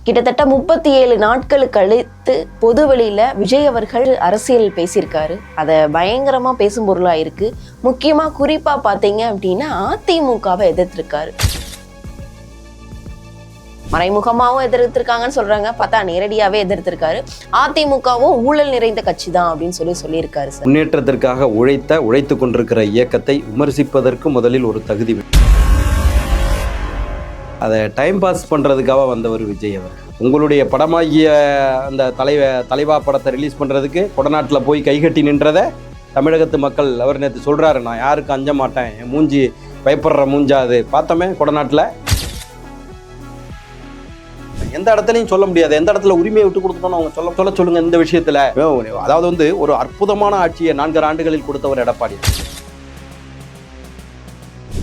கிட்டத்தட்ட 37 நாட்கள் கழித்து பொதுவெளியில விஜய் அவர்கள் அரசியல் பேசியிருக்காரு. அதை பயங்கரமா பேசும் பொருளா இருக்கு. முக்கியமா குறிப்பா பாத்தீங்க அப்படின்னா அதிமுகவை எதிர்த்திருக்காரு. மறைமுகமாவும் எதிர்த்திருக்காங்கன்னு சொல்றாங்க, பார்த்தா நேரடியாவே எதிர்த்திருக்காரு. அதிமுகவும் ஊழல் நிறைந்த கட்சி தான் அப்படின்னு சொல்லியிருக்காரு. சார், முன்னேற்றத்திற்காக உழைத்து கொண்டிருக்கிற இயக்கத்தை விமர்சிப்பதற்கு முதலில் ஒரு தகுதி. அதை டைம் பாஸ் பண்ணுறதுக்காக வந்தவர் விஜய் அவர். உங்களுடைய படமாகிய அந்த தலைவா படத்தை ரிலீஸ் பண்ணுறதுக்கு கொடநாட்டில் போய் கைகட்டி நின்றதை தமிழகத்து மக்கள் அவர் நேற்று சொல்கிறாரு, நான் யாருக்கும் அஞ்ச மாட்டேன், என் மூஞ்சி பயப்படுற மூஞ்சா அது பார்த்தோமே கொடநாட்டில். எந்த இடத்துலையும் சொல்ல முடியாது, எந்த இடத்துல உரிமையை விட்டு கொடுத்துட்டோன்னு அவங்க சொல்லுங்க இந்த விஷயத்தில். அதாவது ஒரு அற்புதமான ஆட்சியை 4 ஆண்டுகளில் கொடுத்தவர் எடப்பாடி.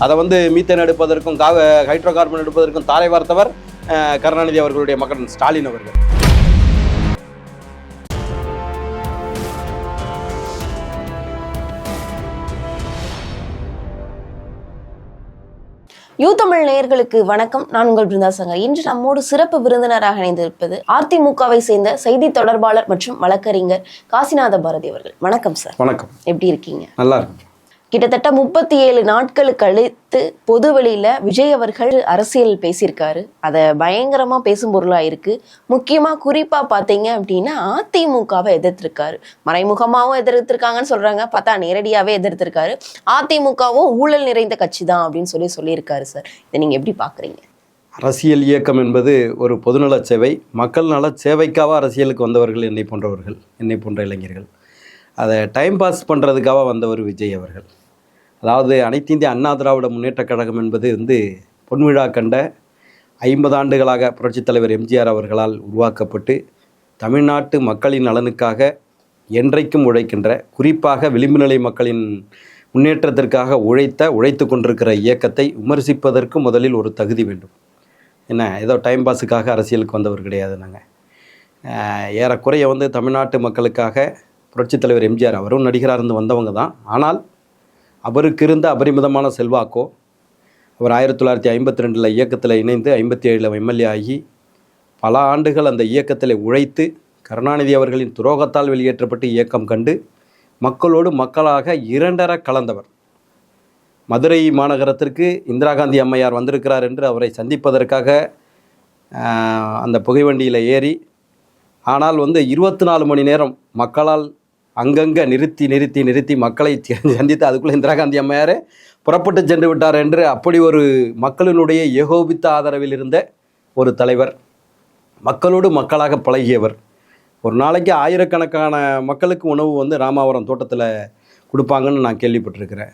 அதை மீத்தேன் எடுப்பதற்கும் ஹைட்ரோ கார்பன் எடுப்பதற்கும் தாரை வார்த்தவர் கருணாநிதி அவர்களுடைய மகன் ஸ்டாலின் அவர்கள். யூதமிழ் நேயர்களுக்கு வணக்கம். நான் உங்கள் பிருந்தா சங்கர். இன்று நம்மோடு சிறப்பு விருந்தினராக இணைந்திருப்பது அதிமுகவை சேர்ந்த செய்தி தொடர்பாளர் மற்றும் வழக்கறிஞர் காசிநாத பாரதி அவர்கள். வணக்கம் சார். வணக்கம். எப்படி இருக்கீங்க? நல்லா இருக்கு. கிட்டத்தட்ட 37 நாட்கள் கழித்து பொதுவெளியில விஜய் அவர்கள் அரசியல் பேசியிருக்காரு. அதை பயங்கரமா பேசும் பொருளா இருக்கு. முக்கியமா குறிப்பா பாத்தீங்க அப்படின்னா அதிமுகவை எதிர்த்திருக்காரு. மறைமுகமாவும் எதிர்த்திருக்காங்கன்னு சொல்றாங்க, பார்த்தா நேரடியாவே எதிர்த்திருக்காரு. அதிமுகவும் ஊழல் நிறைந்த கட்சி தான் அப்படின்னு சொல்லியிருக்காரு. சார், இதை நீங்க எப்படி பாக்குறீங்க? அரசியல் இயக்கம் என்பது ஒரு பொதுநல சேவை, மக்கள் நல சேவைக்காக அரசியலுக்கு வந்தவர்கள் என்னை போன்றவர்கள், என்னை போன்ற இளைஞர்கள். அதை டைம் பாஸ் பண்ணுறதுக்காக வந்தவர் விஜய் அவர்கள். அதாவது அனைத்து இந்திய அண்ணா திராவிட முன்னேற்றக் கழகம் என்பது பொன்விழா கண்ட 50 ஆண்டுகளாக புரட்சித் தலைவர் எம்ஜிஆர் அவர்களால் உருவாக்கப்பட்டு தமிழ்நாட்டு மக்களின் நலனுக்காக என்றைக்கும் உழைக்கின்ற, குறிப்பாக விளிம்பு நிலை மக்களின் முன்னேற்றத்திற்காக உழைத்து கொண்டிருக்கிற இயக்கத்தை விமர்சிப்பதற்கு முதலில் ஒரு தகுதி வேண்டும். என்ன ஏதோ டைம் பாஸுக்காக அரசியலுக்கு வந்தவர் கிடையாது. நாங்கள் ஏறக்குறைய தமிழ்நாட்டு மக்களுக்காக புரட்சித் தலைவர் எம்ஜிஆர் அவரும் நடிகராக இருந்து வந்தவங்க தான். ஆனால் அவருக்கு இருந்த அபரிமிதமான செல்வாக்கோ, அவர் 1952 இயக்கத்தில் இணைந்து 57 எம்எல்ஏ ஆகி பல ஆண்டுகள் அந்த இயக்கத்தில் உழைத்து கருணாநிதி அவர்களின் துரோகத்தால் வெளியேற்றப்பட்டு இயக்கம் கண்டு மக்களோடு மக்களாக இரண்டர கலந்தவர். மதுரை மாநகரத்திற்கு இந்திரா காந்தி அம்மையார் வந்திருக்கிறார் என்று அவரை சந்திப்பதற்காக அந்த புகைவண்டியில் ஏறி, ஆனால் 24 மணி நேரம் மக்களால் அங்கங்கே நிறுத்தி மக்களை சந்தித்து அதுக்குள்ளே இந்திரா காந்தி அம்மையாரே புறப்பட்டு சென்று விட்டார் என்று அப்படி ஒரு மக்களினுடைய ஏகோபித்த ஆதரவில் இருந்த ஒரு தலைவர், மக்களோடு மக்களாக பழகியவர். ஒரு நாளைக்கு ஆயிரக்கணக்கான மக்களுக்கு உணவு ராமாவரம் தோட்டத்தில் கொடுப்பாங்கன்னு நான் கேள்விப்பட்டிருக்கிறேன்.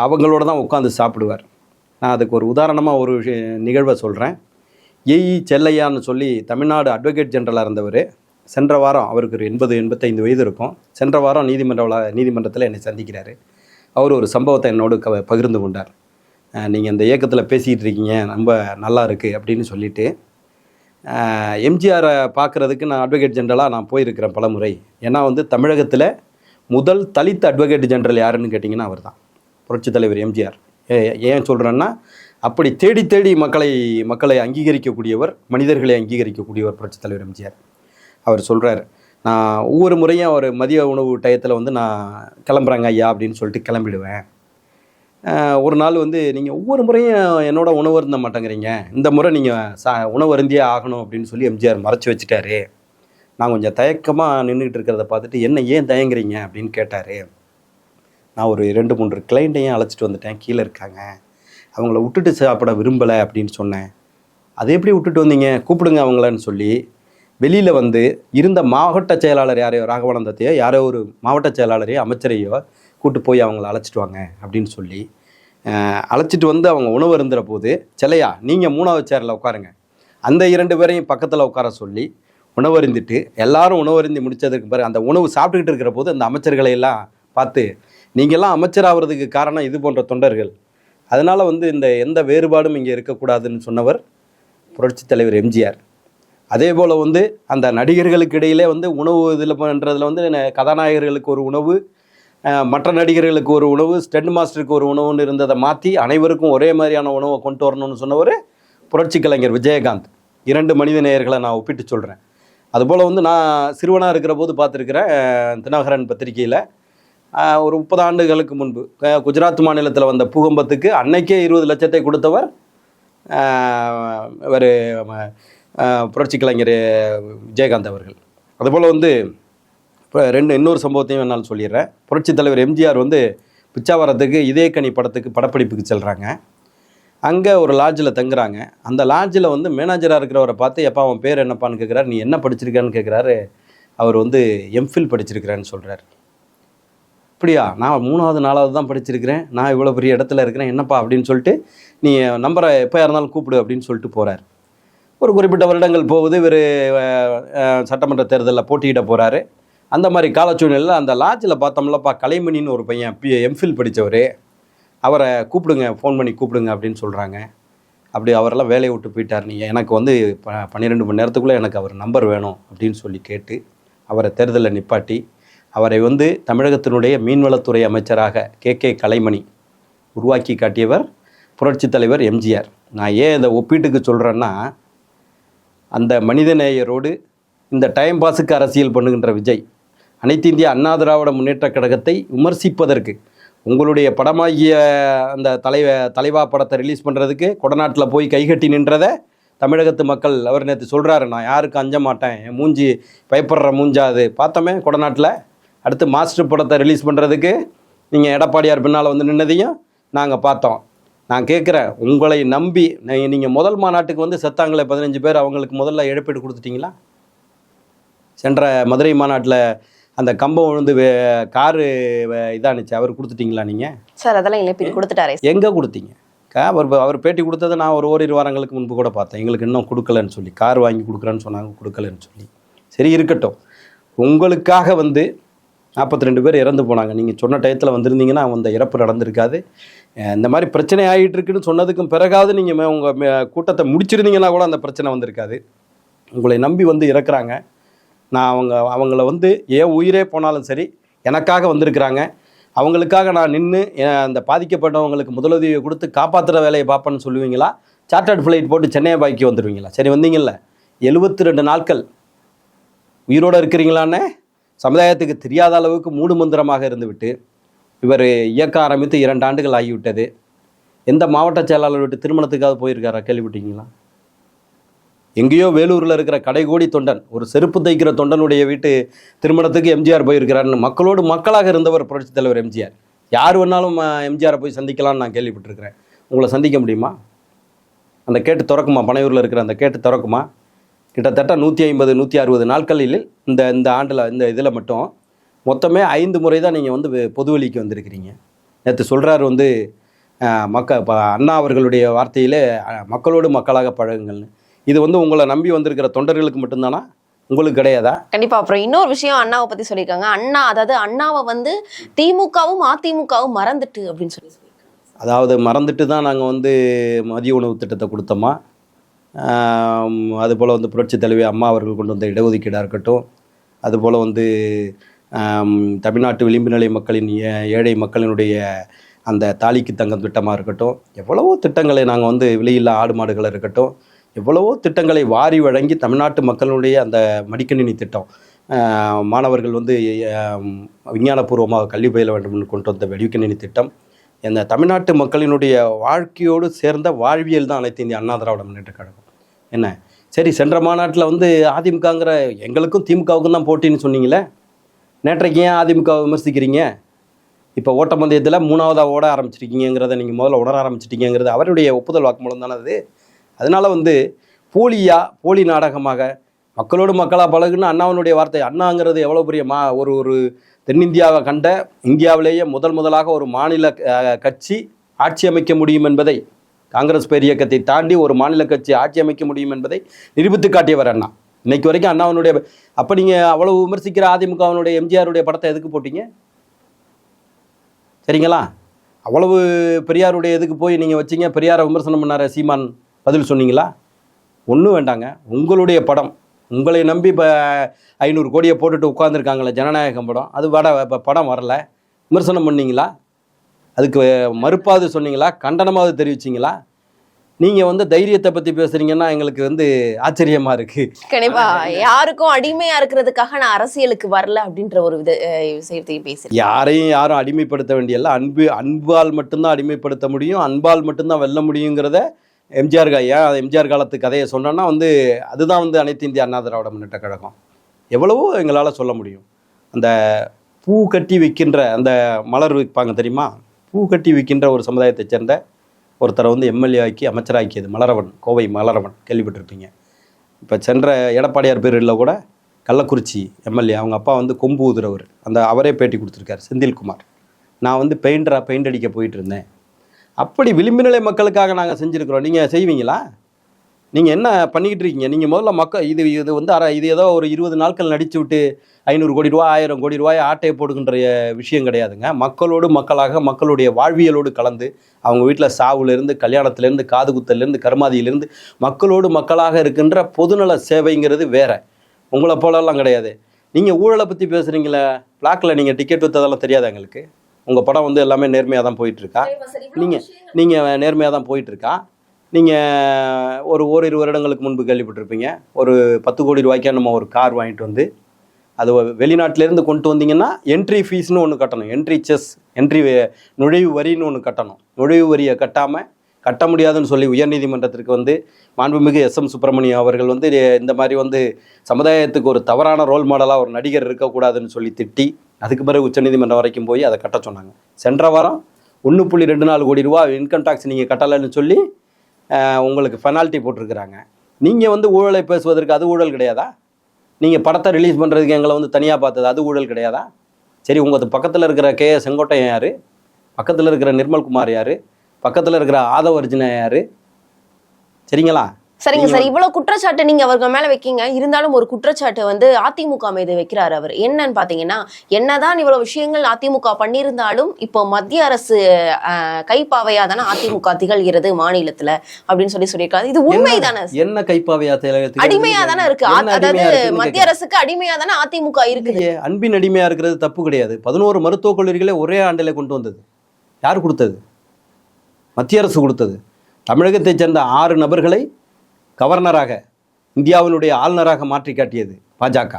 அவங்களோட தான் உட்காந்து சாப்பிடுவார். நான் அதுக்கு ஒரு உதாரணமாக ஒரு நிகழ்வை சொல்கிறேன். ஏஇ செல்லையான்னு சொல்லி தமிழ்நாடு அட்வொகேட் ஜெனரலாக இருந்தவர் சென்ற வாரம், அவருக்கு ஒரு 80-85 வயது இருக்கும், சென்ற வாரம் நீதிமன்றத்தில் என்னை சந்திக்கிறார். அவர் ஒரு சம்பவத்தை என்னோடு பகிர்ந்து கொண்டார். நீங்கள் இந்த இயக்கத்தில் பேசிகிட்டு இருக்கீங்க, ரொம்ப நல்லா இருக்குது அப்படின்னு சொல்லிவிட்டு, எம்ஜிஆரை பார்க்குறதுக்கு நான் அட்வொகேட் ஜெனரலாக நான் போயிருக்கிறேன் பல முறை. ஏன்னா தமிழகத்தில் முதல் தலித் அட்வொகேட் ஜெனரல் யாருன்னு கேட்டிங்கன்னா அவர் தான், புரட்சித் தலைவர் எம்ஜிஆர். ஏன் சொல்கிறேன்னா, அப்படி தேடி மக்களை அங்கீகரிக்கக்கூடியவர், மனிதர்களை அங்கீகரிக்கக்கூடியவர் புரட்சித் தலைவர் எம்ஜிஆர். அவர் சொல்கிறார், நான் ஒவ்வொரு முறையும் ஒரு மதிய உணவு டயத்தில் நான் கிளம்புறாங்க ஐயா அப்படின்னு சொல்லிட்டு கிளம்பிடுவேன். ஒரு நாள் நீங்கள் ஒவ்வொரு முறையும் என்னோட உணவு அருந்த மாட்டேங்கிறீங்க, இந்த முறை நீங்கள் உணவு அருந்தியே ஆகணும் அப்படின்னு சொல்லி எம்ஜிஆர் மறைச்சி வச்சுட்டாரு. நான் கொஞ்சம் தயக்கமாக நின்றுக்கிட்டு இருக்கிறத பார்த்துட்டு, என்ன ஏன் தயங்குறீங்க அப்படின்னு கேட்டார். நான் ஒரு 2-3 கிளைண்ட்டையும் அழைச்சிட்டு வந்துட்டேன், கீழே இருக்காங்க, அவங்கள விட்டுட்டு சாப்பிட விரும்பலை அப்படின்னு சொன்னேன். அதை எப்படி விட்டுட்டு வந்தீங்க, கூப்பிடுங்க அவங்களன்னு சொல்லி வெளியில் இருந்த மாவட்ட செயலாளர் யாரையோ, ராகவானந்தத்தையோ யாரோ ஒரு மாவட்ட செயலாளரையோ அமைச்சரையோ கூப்பிட்டு போய் அவங்கள அழைச்சிட்டு வாங்க அப்படின்னு சொல்லி அழைச்சிட்டு அவங்க உணவு இருந்துற போது, செல்லையா நீங்கள் 3வது சேரில் உட்காருங்க, அந்த 2 பேரையும் பக்கத்தில் உட்கார சொல்லி உணவு அருந்திட்டு எல்லாரும் உணவு அருந்தி முடித்ததுக்கு பிறகு அந்த உணவு சாப்பிட்டுக்கிட்டு இருக்கிற போது அந்த அமைச்சர்களை எல்லாம் பார்த்து, நீங்கள்லாம் அமைச்சராகிறதுக்கு காரணம் இது போன்ற தொண்டர்கள், அதனால் இந்த எந்த வேறுபாடும் இங்கே இருக்கக்கூடாதுன்னு சொன்னவர் புரட்சித் தலைவர் எம்ஜிஆர். அதே போல் அந்த நடிகர்களுக்கு இடையிலே உணவு இதில் பண்ணுறதுல கதாநாயகர்களுக்கு ஒரு உணவு, மற்ற நடிகர்களுக்கு ஒரு உணவு, ஸ்டண்ட் மாஸ்டருக்கு ஒரு உணவுன்னு இருந்ததை மாற்றி அனைவருக்கும் ஒரே மாதிரியான உணவை கொண்டு வரணும்னு சொன்னவர் புரட்சி கலைஞர் விஜயகாந்த். 2 மனித நேயர்களை நான் ஒப்பிட்டு சொல்கிறேன். அதுபோல் வந்து நான் சிறுவனாக இருக்கிற போது பார்த்துருக்கிறேன் தினகரன் பத்திரிகையில் ஒரு 30 ஆண்டுகளுக்கு முன்பு குஜராத் மாநிலத்தில் வந்த பூகம்பத்துக்கு அன்னைக்கே 20 லட்சத்தை கொடுத்தவர் இவர் புரட்சி கலைஞர் விஜயகாந்த் அவர்கள். அதுபோல் வந்து இப்போ இன்னொரு சம்பவத்தையும் என்னால் சொல்லிடுறேன். புரட்சி தலைவர் எம்ஜிஆர் வந்து பிச்சாவரத்துக்கு இதயக்கனி படத்துக்கு படப்பிடிப்புக்கு செல்கிறாங்க. அங்கே ஒரு லாட்ஜில் தங்குறாங்க. அந்த லாட்ஜில் வந்து மேனேஜராக இருக்கிறவரை பார்த்து எப்போ அவன் பேர் என்னப்பான்னு கேட்குறாரு. நீ என்ன படிச்சிருக்கான்னு கேட்குறாரு. அவர் வந்து எம்ஃபில் படிச்சிருக்கிறேன்னு சொல்கிறார். அப்படியா, நான் 3வது 4வது தான் படிச்சிருக்கிறேன், நான் இவ்வளோ பெரிய இடத்துல இருக்கிறேன், என்னப்பா அப்படின்னு சொல்லிட்டு நீ நம்பரை எப்போ இருந்தாலும் கூப்பிடு அப்படின்னு சொல்லிட்டு போகிறார். ஒரு குறிப்பிட்ட வருடங்கள் போகுது. இவர் சட்டமன்ற தேர்தலில் போட்டியிட போகிறாரு. அந்த மாதிரி காலச்சூழ்நிலையில் அந்த லாட்ஜில் பார்த்தோம்லப்பா கலைமணின்னு ஒரு பையன் எம்ஃபில் படித்தவர், அவரை கூப்பிடுங்க, ஃபோன் பண்ணி கூப்பிடுங்க அப்படின்னு சொல்கிறாங்க. அப்படி அவரெல்லாம் வேலையை விட்டு போயிட்டார். நீ எனக்கு வந்து 12 மணி நேரத்துக்குள்ளே எனக்கு அவர் நம்பர் வேணும் அப்படின்னு சொல்லி கேட்டு அவரை தேர்தலில் நிப்பாட்டி அவரை வந்து தமிழகத்தினுடைய மீன்வளத்துறை அமைச்சராக கே கலைமணி உருவாக்கி காட்டியவர் புரட்சி தலைவர் எம்ஜிஆர். நான் ஏன் இந்த ஒப்பீட்டுக்கு சொல்கிறேன்னா, அந்த மனிதநேயரோடு இந்த டைம் பாஸுக்கு அரசியல் பண்ணுகின்ற விஜய் அனைத்து இந்திய அண்ணா திராவிட முன்னேற்ற கழகத்தை விமர்சிப்பதற்கு உங்களுடைய படமாகிய அந்த தலைவா படத்தை ரிலீஸ் பண்ணுறதுக்கு கொடநாட்டில் போய் கைகட்டி நின்றதை தமிழகத்து மக்கள் அவர் நேற்று சொல்கிறாரு. நான் யாருக்கும் அஞ்ச மாட்டேன், என் மூஞ்சி பயப்படுற மூஞ்சா அது பார்த்தோமே கொடநாட்டில். அடுத்து மாஸ்டர் படத்தை ரிலீஸ் பண்ணுறதுக்கு நீங்கள் எடப்பாடியார் பின்னால் வந்து நின்னதையும் நாங்கள் பார்த்தோம். நான் கேட்குறேன், உங்களை நம்பி நீங்கள் முதல் மாநாட்டுக்கு வந்து செத்தாங்களே 15 பேர், அவங்களுக்கு முதல்ல இழப்பீடு கொடுத்துட்டிங்களா? சென்ற மதுரை மாநாட்டில் அந்த கம்பம் விழுந்து காரு இதானுச்சு, அவர் கொடுத்துட்டிங்களா நீங்கள்? சார் அதெல்லாம் இழப்பீடு கொடுத்துட்டாரே. எங்கே கொடுத்தீங்க? அவர் பேட்டி கொடுத்ததை நான் ஒரு ஓரிரு வாரங்களுக்கு முன்பு கூட பார்த்தேன். எங்களுக்கு இன்னும் கொடுக்கலன்னு சொல்லி, கார் வாங்கி கொடுக்குறேன்னு சொன்னாங்க, கொடுக்கலன்னு சொல்லி. சரி இருக்கட்டும், உங்களுக்காக வந்து 42 பேர் இறந்து போனாங்க. நீங்கள் சொன்ன டயத்தில் வந்திருந்தீங்கன்னா அந்த இறப்பு நடந்திருக்காது. இந்த மாதிரி பிரச்சனை ஆகிட்டு இருக்குன்னு சொன்னதுக்கும் பிறகாவது நீங்கள் உங்கள் கூட்டத்தை முடிச்சிருந்தீங்கன்னா கூட அந்த பிரச்சனை வந்திருக்காது. உங்களை நம்பி வந்து இறக்குறாங்க. நான் அவங்கள வந்து ஏன் உயிரே போனாலும் சரி எனக்காக வந்திருக்கிறாங்க, அவங்களுக்காக நான் நின்று அந்த பாதிக்கப்பட்டவங்களுக்கு முதலுதவியை கொடுத்து காப்பாற்றுற வேலையை பார்ப்பேன்னு சொல்லுவீங்களா? சார்ட்டர்ட் ஃப்ளைட் போட்டு சென்னையை பாக்கி வந்துடுவீங்களா? சரி வந்தீங்கல்ல, 72 நாட்கள் உயிரோடு இருக்கிறீங்களான்னு சமுதாயத்துக்கு தெரியாத அளவுக்கு மூடு மந்திரமாக இருந்துவிட்டு இவர் இயக்க ஆரம்பித்து 2 ஆண்டுகள் ஆகிவிட்டது. எந்த மாவட்ட செயலாளர் விட்டு திருமணத்துக்காவது போயிருக்காரா? கேள்விப்பட்டீங்களா? எங்கேயோ வேலூரில் இருக்கிற கடைகோடி தொண்டன், ஒரு செருப்பு தைக்கிற தொண்டனுடைய வீட்டு திருமணத்துக்கு எம்ஜிஆர் போயிருக்கிறாருன்னு மக்களோடு மக்களாக இருந்தவர் புரட்சி தலைவர் எம்ஜிஆர். யார் வேணாலும் எம்ஜிஆரை போய் சந்திக்கலாம்னு நான் கேள்விப்பட்டிருக்கிறேன். உங்களை சந்திக்க முடியுமா? அந்த கேட்டு திறக்குமா? பனையூரில் இருக்கிற அந்த கேட்டு திறக்குமா? கிட்டத்தட்ட 150 160 நாட்களில் இந்த ஆண்டில் இந்த இதில் மட்டும் மொத்தமே 5 முறை தான் நீங்கள் வந்து பொதுவெளிக்கு வந்திருக்கிறீங்க. நேற்று சொல்கிறார் வந்து அண்ணா அவர்களுடைய வார்த்தையிலே மக்களோடு மக்களாக பழகுங்கள்னு. இது வந்து உங்களை நம்பி வந்திருக்கிற தொண்டர்களுக்கு மட்டும்தானா, உங்களுக்கு கிடையாதா? கண்டிப்பா. அப்புறம் இன்னொரு விஷயம் அண்ணாவை பத்தி சொல்லியிருக்காங்க. அதாவது அண்ணாவை வந்து திமுகவும் அதிமுகவும் மறந்துட்டு அப்படின்னு சொல்லி அதாவது மறந்துட்டு தான் நாங்கள் வந்து மதிய உணவு திட்டத்தை கொடுத்தோமா? அதுபோல் வந்து புரட்சி தலைவி அம்மா அவர்கள் கொண்டு வந்த இடஒதுக்கீடாக இருக்கட்டும், அதுபோல் வந்து தமிழ்நாட்டு விளிம்பு நிலை மக்களின் ஏழை மக்களினுடைய அந்த தாலிக்கு தங்கம் திட்டமாக இருக்கட்டும், எவ்வளவோ திட்டங்களை நாங்கள் வந்து விலையில்லா ஆடு மாடுகளை இருக்கட்டும், எவ்வளவோ திட்டங்களை வாரி வழங்கி தமிழ்நாட்டு மக்களுடைய அந்த மடிக்கணினி திட்டம், மாணவர்கள் வந்து விஞ்ஞானபூர்வமாக கல்வி பயில வேண்டும் என்று கொண்டு வந்த மடிக்கணினி திட்டம், இந்த தமிழ்நாட்டு மக்களினுடைய வாழ்க்கையோடு சேர்ந்த வாழ்வியல் தான் அனைத்து இந்திய அண்ணா திராவிட முன்னேற்ற கழகம். என்ன சரி, சென்ற மாநாட்டில் வந்து அதிமுகங்கிற எங்களுக்கும் திமுகவுக்கும் தான் போட்டின்னு சொன்னீங்களே, நேற்றைக்கு ஏன் அதிமுகவை விமர்சிக்கிறீங்க? இப்போ ஓட்டப்பந்தயத்தில் 3ஆவதாக ஓட ஆரம்பிச்சிருக்கீங்கிறத நீங்கள் முதல்ல உணர ஆரம்பிச்சிட்டிங்கிறது அவருடைய ஒப்புதல் வாக்குமூலம் தானே அது. அதனால் வந்து போலி நாடகமாக மக்களோடு மக்களாக பழகுன்னு அண்ணாவினுடைய வார்த்தை. அண்ணாங்கிறது எவ்வளோ பெரிய ஒரு தென்னிந்தியாவை கண்ட இந்தியாவிலேயே முதலாக ஒரு மாநில கட்சி ஆட்சி அமைக்க முடியும் என்பதை, காங்கிரஸ் பேர் இயக்கத்தை தாண்டி ஒரு மாநில கட்சி ஆட்சி அமைக்க முடியும் என்பதை நிரூபித்து காட்டியவர் அண்ணா. இன்னைக்கு வரைக்கும் அண்ணாவினுடைய அப்போ நீங்கள் அவ்வளவு விமர்சிக்கிற அதிமுகவினுடைய எம்ஜிஆருடைய படத்தை எதுக்கு போட்டீங்க? சரிங்களா? அவ்வளவு பெரியாருடைய எதுக்கு போய் நீங்கள் வச்சிங்க? பெரியாரை விமர்சனம் பண்ணார சீமான், பதில் சொன்னீங்களா? ஒன்றும் வேண்டாங்க. உங்களுடைய படம், உங்களை நம்பி இப்போ 500 கோடியை போட்டுட்டு உட்காந்துருக்காங்களே ஜனநாயகம் படம், அது படம் வரல, விமர்சனம் பண்ணீங்களா? அதுக்கு மறுப்பாவது சொன்னீங்களா? கண்டனமாவது தெரிவிச்சிங்களா? நீங்கள் வந்து தைரியத்தை பற்றி பேசுகிறீங்கன்னா எங்களுக்கு வந்து ஆச்சரியமாக இருக்குது. கண்டிப்பா யாருக்கும் அடிமையா இருக்கிறதுக்காக நான் அரசியலுக்கு வரல அப்படின்ற ஒரு விஷயத்தையும் பேசுறேன். யாரும் அடிமைப்படுத்த வேண்டியல்ல. அன்பால் மட்டும்தான் அடிமைப்படுத்த முடியும், அன்பால் மட்டும்தான் வெல்ல முடியுங்கிறத எம்ஜிஆர் காலத்து கதையை சொன்னோன்னா வந்து அதுதான் வந்து அனைத்து இந்திய அண்ணா திராவிட முன்னேற்ற கழகம். எவ்வளவோ எங்களால் சொல்ல முடியும். அந்த பூ கட்டி விற்கின்ற அந்த மலர் விற்பாங்க தெரியுமா, பூ கட்டி விற்கின்ற ஒரு சமுதாயத்தை சேர்ந்த ஒருத்தரை வந்து எம்எல்ஏ ஆக்கி அமைச்சராக்கியது மலரவன், கோவை மலரவன், கேள்விப்பட்டிருப்பீங்க. இப்போ சென்ற எடப்பாடியார் பேரில் கூட கள்ளக்குறிச்சி எம்எல்ஏ, அவங்க அப்பா வந்து கொம்பு ஊதுறவர், அவரே பேட்டி கொடுத்துருக்காரு, செந்தில்குமார். நான் வந்து பெயிண்ட் அடிக்க போயிட்டு இருந்தேன். அப்படி விளிம்புநிலை மக்களுக்காக நாங்கள் செஞ்சுருக்கிறோம். நீங்கள் செய்வீங்களா? நீங்கள் என்ன பண்ணிக்கிட்டு இருக்கீங்க? நீங்கள் முதல்ல இது வந்து இது ஏதோ ஒரு 20 நாட்கள் நடித்து விட்டு 500 கோடி ரூபா 1000 கோடி ரூபாய் ஆட்டையை போடுகின்ற விஷயம் கிடையாதுங்க. மக்களோடு மக்களாக மக்களுடைய வாழ்வியலோடு கலந்து அவங்க வீட்டில் சாவுலேருந்து கல்யாணத்துலேருந்து காது குத்தலேருந்து கருமாதியிலேருந்து மக்களோடு மக்களாக இருக்கின்ற பொதுநல சேவைங்கிறது வேற. உங்களை போலலாம் கிடையாது. நீங்கள் ஊழலை பற்றி பேசுகிறீங்களே, பிளாக்கில் நீங்கள் டிக்கெட் விற்றதெல்லாம் தெரியாது எங்களுக்கு. உங்கள் படம் வந்து எல்லாமே நேர்மையாக தான் போயிட்டுருக்கா. நீங்கள் நேர்மையாக தான் போயிட்டுருக்கா. நீங்கள் ஓரிரு வருடங்களுக்கு முன்பு கேள்விப்பட்டிருப்பீங்க, ஒரு 10 கோடி ரூபாய்க்கா நம்ம ஒரு கார் வாங்கிட்டு வந்து அது வெளிநாட்டிலேருந்து கொண்டு வந்தீங்கன்னா என்ட்ரி ஃபீஸ்னு ஒன்று கட்டணும், நுழைவு வரின்னு ஒன்று கட்டணும். நுழைவு வரியை கட்ட முடியாதுன்னு சொல்லி உயர்நீதிமன்றத்திற்கு வந்து மாண்புமிகு எஸ்.எம். சுப்பிரமணியம் அவர்கள் வந்து இந்த மாதிரி வந்து சமுதாயத்துக்கு ஒரு தவறான ரோல் மாடலாக ஒரு நடிகர் இருக்கக்கூடாதுன்னு சொல்லி திட்டி அதுக்கு பிறகு உச்சநீதிமன்றம் வரைக்கும் போய் அதை கட்ட சொன்னாங்க. சென்ற வாரம் 1.24 கோடி ரூபா இன்கம் டேக்ஸ் நீங்கள் கட்டலைன்னு சொல்லி உங்களுக்கு பெனால்ட்டி போட்டிருக்கிறாங்க. நீங்கள் வந்து ஊழலை பேசுவதற்கு அது ஊழல் கிடையாதா? நீங்கள் படத்தை ரிலீஸ் பண்ணுறதுக்கு எங்களை வந்து தனியாக பார்த்தது அது ஊழல் கிடையாதா? சரி, உங்கள் பக்கத்தில் இருக்கிற கே செங்கோட்டையன் யார்? பக்கத்தில் இருக்கிற நிர்மல்குமார் யார்? பக்கத்தில் இருக்கிற ஆதவ அர்ஜுனா யார்? சரிங்களா? சரிங்க சார், இவ்வளவு குற்றச்சாட்டு நீங்க அவர்கள் மேல வைக்கீங்க. இருந்தாலும் ஒரு குற்றச்சாட்டு வந்து அதிமுக மீது வைக்கிறாரு அவர். என்னன்னு பாத்தீங்கன்னா, என்னதான் இவ்வளவு விஷயங்கள் அதிமுக பண்ணியிருந்தாலும் இப்போ மத்திய அரசு கைப்பாவையா தானே அதிமுக திகழ்கிறது மாநிலத்துல அப்படின்னு சொல்லியிருக்காரு. இது உண்மைதானே? என்ன கைப்பாவையா? அடிமையா தானே இருக்கு. அதாவது மத்திய அரசுக்கு அடிமையா தானே அதிமுக இருக்குது. அன்பின் அடிமையா இருக்கிறது தப்பு கிடையாது. 11 மருத்துவக் கல்லூரிகளை ஒரே ஆண்டில கொண்டு வந்தது யார் கொடுத்தது? மத்திய அரசு கொடுத்தது. தமிழகத்தைச் சேர்ந்த 6 நபர்களை கவர்னராக, இந்தியாவினுடைய ஆளுநராக மாற்றி காட்டியது பாஜக.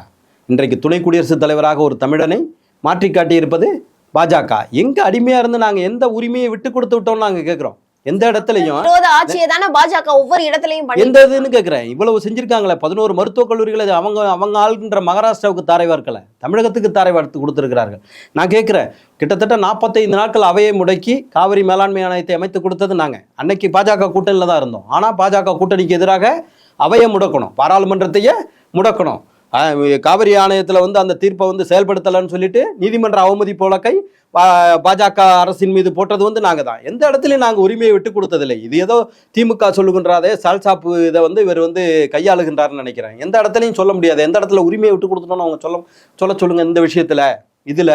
இன்றைக்கு துணை குடியரசுத் தலைவராக ஒரு தமிழனை மாற்றி காட்டியிருப்பது பாஜக. எங்க அடிமையா இருந்து நாங்கள் எந்த உரிமையை விட்டு கொடுத்து விட்டோம்னு நாங்கள் கேட்குறோம். எந்த இடத்துலையும் ஆட்சியை தானே பாஜக ஒவ்வொரு இடத்துலையும் எந்த இதுன்னு கேட்குறேன். இவ்வளவு செஞ்சிருக்காங்களே, 11 மருத்துவக் கல்லூரிகளை அவங்க ஆளுன்ற மகாராஷ்டிராவுக்கு தாரை வார்க்கலை, தமிழகத்துக்கு தாரை வார்த்து கொடுத்துருக்கிறார்கள். நான் கேட்குறேன், கிட்டத்தட்ட 45 நாட்கள் அவையை முடக்கி காவிரி மேலாண்மை ஆணையத்தை அமைத்து கொடுத்தது நாங்கள். அன்னைக்கு பாஜக கூட்டணியில் தான் இருந்தோம். ஆனால் பாஜக கூட்டணிக்கு எதிராக அவையை முடக்கணும், பாராளுமன்றத்தையே முடக்கணும். காவிரி ஆணையத்தில் வந்து அந்த தீர்ப்பை வந்து செயல்படுத்தலைன்னு சொல்லிட்டு நீதிமன்ற அவமதிப்பு வழக்கை பாஜக அரசின் மீது போட்டது வந்து நாங்கள் தான். எந்த இடத்துலையும் நாங்கள் உரிமையை விட்டு கொடுத்ததில்லை. இது ஏதோ திமுக சொல்லுகின்றாதே சால்சாப்பு இதை வந்து இவர் வந்து கையாளுகின்றாருன்னு நினைக்கிறேன். எந்த இடத்துலையும் சொல்ல முடியாது. எந்த இடத்துல உரிமையை விட்டு கொடுத்துட்டோன்னு அவங்க சொல்லுங்க. இந்த விஷயத்தில் இதில்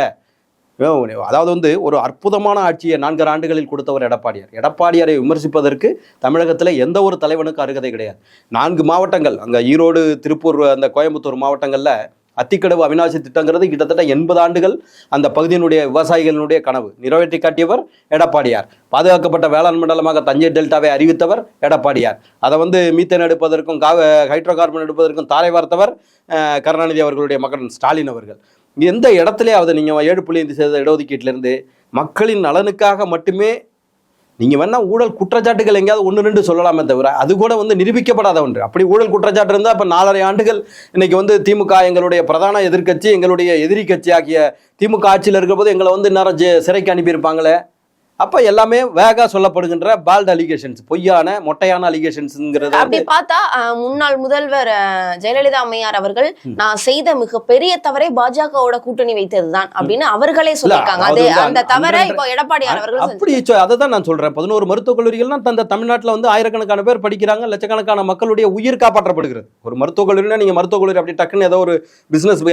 அதாவது வந்து ஒரு அற்புதமான ஆட்சியை 4 ஆண்டுகளில் கொடுத்தவர் எடப்பாடியாரை விமர்சிப்பதற்கு தமிழகத்தில் எந்த ஒரு தலைவனுக்கும் அருகதை கிடையாது. 4 மாவட்டங்கள், அங்கே ஈரோடு, திருப்பூர், அந்த கோயம்புத்தூர் மாவட்டங்களில் அத்திக்கடவு அவிநாசி திட்டங்கிறது கிட்டத்தட்ட 80 ஆண்டுகள் அந்த பகுதியினுடைய விவசாயிகளினுடைய கனவு நிறைவேற்றி காட்டியவர் எடப்பாடியார். பாதுகாக்கப்பட்ட வேளாண் மண்டலமாக தஞ்சை டெல்டாவை அறிவித்தவர் எடப்பாடியார். அதை வந்து மீத்தேன் எடுப்பதற்கும் ஹைட்ரோ கார்பன் எடுப்பதற்கும் தாரை வார்த்தவர் கருணாநிதி அவர்களுடைய மகன் ஸ்டாலின் அவர்கள். எந்த இடத்துலையாவது நீங்கள் 7.5% இடஒதுக்கீட்டிலேருந்து மக்களின் நலனுக்காக மட்டுமே நீங்கள் வேணால் ஊழல் குற்றச்சாட்டுகள் எங்கேயாவது 1-2 சொல்லலாமே தவிர அது கூட வந்து நிரூபிக்கப்படாத ஒன்று. அப்படி ஊழல் குற்றச்சாட்டு இருந்தால் இப்போ 4.5 ஆண்டுகள் இன்னைக்கு வந்து திமுக எங்களுடைய பிரதான எதிர்க்கட்சி, எங்களுடைய எதிரி கட்சி ஆகிய திமுக ஆட்சியில் இருக்கிற போது எங்களை வந்து இன்னும் சிறைக்கு அனுப்பியிருப்பாங்களே. அப்போ எல்லாமே வேகா சொல்லப்படுகின்ற பால்ட் அலிகேஷன்ஸ், பொய்யான மொட்டையான அலிகேஷன்ஸ்ங்கிறது. அப்படி பார்த்தா முன்னாள் முதல்வர் ஜெயலலிதா அம்மையார் அவர்கள் நான் செய்த மிகப்பெரிய தவறை பாஜகவோட கூட்டணி வைத்ததுதான் அப்படின்னு அவர்களே சொல்லியிருக்காங்க. அது அந்த தவறை இப்போ எடப்பாடியார் அவர்கள் அப்படி அதை தான் நான் சொல்றேன். 11 மருத்துவக் கல்லூரிகள்னா அந்த தமிழ்நாட்டில் வந்து ஆயிரக்கணக்கான பேர் படிக்கிறாங்க, லட்சக்கணக்கான மக்களுடைய உயிர் காப்பாற்றப்படுகிறது. ஒரு மருத்துவக் கல்லூரினா நீங்கள் மருத்துவக் கல்லூரி அப்படி டக்குன்னு ஏதோ ஒரு பிசினஸ்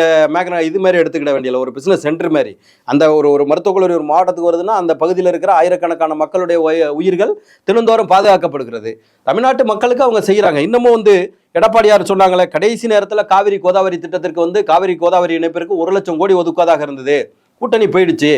இது மாதிரி எடுத்துக்கிட வேண்டிய ஒரு பிசினஸ் சென்டர் மாதிரி. அந்த ஒரு மருத்துவக் கல்லூரி ஒரு மாவட்டத்துக்கு வருதுன்னா அந்த பகுதியில் இருக்கிற ஆயிரக்கணக்கான மக்களுடைய உயிர்கள் தினந்தோறும் பாதுகாக்கப்படுகிறது. தமிழ்நாட்டு மக்களுக்கு அவங்க செய்யறாங்க. இன்னமும் வந்து எடப்பாடியார் சொன்னாங்களே, கடைசி நேரத்தில் காவிரி கோதாவரி திட்டத்திற்கு வந்து காவிரி கோதாவரி இணைப்பிற்கு 1 லட்சம் கோடி ஒதுக்குவதாக இருந்தது, கூட்டணி போயிடுச்சு.